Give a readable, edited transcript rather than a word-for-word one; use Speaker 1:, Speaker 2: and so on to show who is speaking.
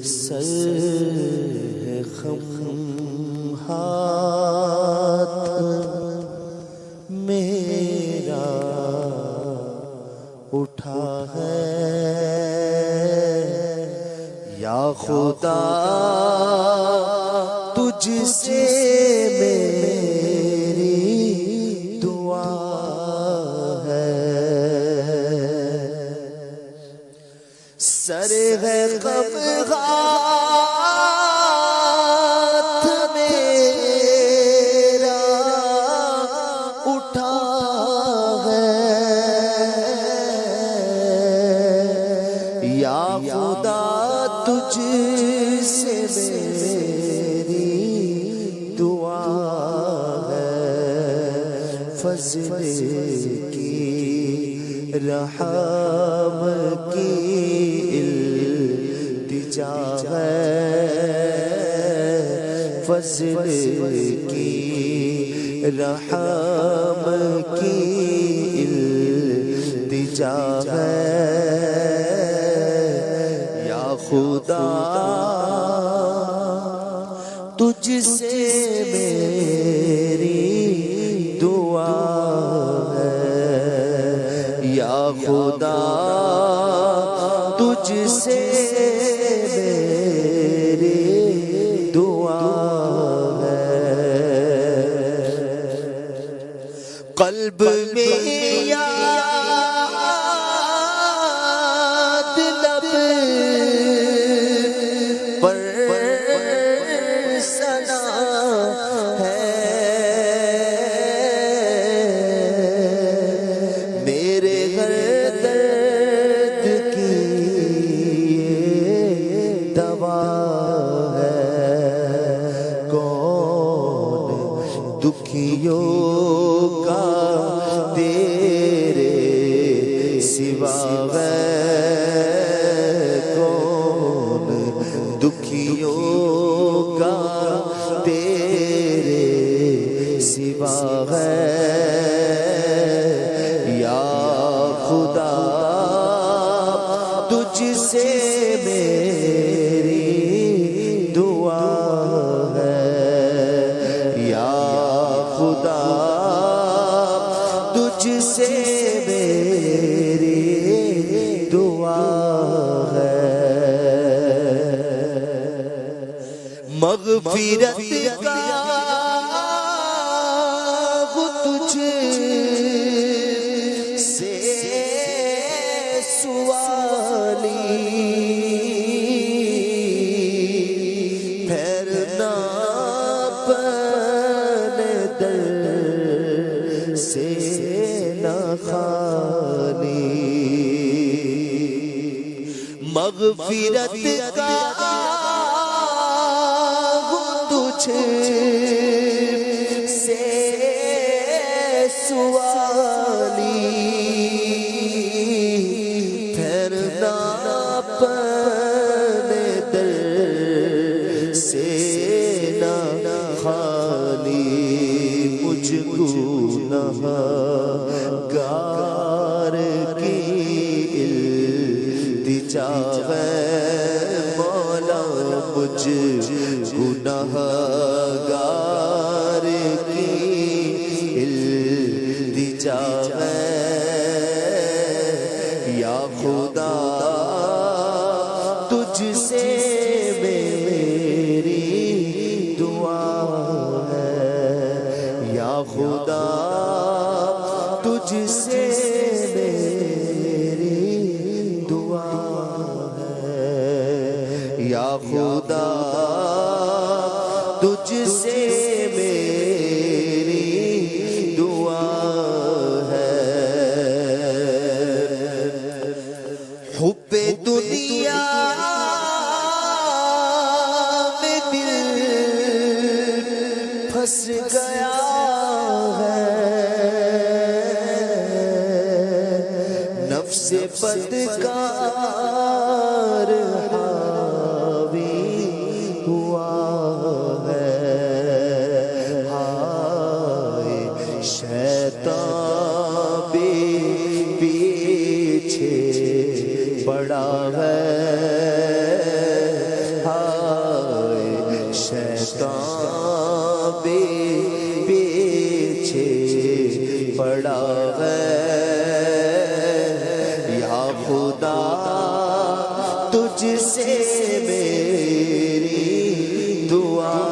Speaker 1: سر ہے خم ہاتھ میرا اٹھا ہے یا خدا تجھ سے میری دعا ہے سر ہے غم ہاتھ میرا اٹھا ہے یا خدا تجھ سے میری دعا ہے فضل کی رحم کی التجا ہے فضل کی رحم کی التجا ہے یا خدا تجھ سے میری دعا ہے یا خدا تجھ سے میری دعا ہے قلب میں یاد لب پر سنا ہے میرے ہر درد کی دوا ہے کون دکھیوں کا تیرے سوا ہے کون دکھیوں کا تیرے سوا ہے یا خدا تجھ سے میری دعا ہے یا خدا تجھ سے میری دعا ہے مغفرت کا تجھ سے سوالی پھیرنا اپنے در سے نہ خالی مغفرت کا تجھ سے سوالی پھیرنا اپنے در سے نہ خالی مجھ گنہگار کی التجا ہے مولا مجھ گنہگار کی التجا ہے یا خدا تجھ سے میری دعا ہے یا خدا تجھ سے میری دعا ہے یا خدا تجھ سے میری دعا ہے حب دنیا میں دل پھنس گیا ہے نفس بدکار حاوی ہوا ہے ہائے شیطان بھی پیچھے پڑا ہے بھی پیچھے پڑا ہے یا خدا تجھ سے میری دعا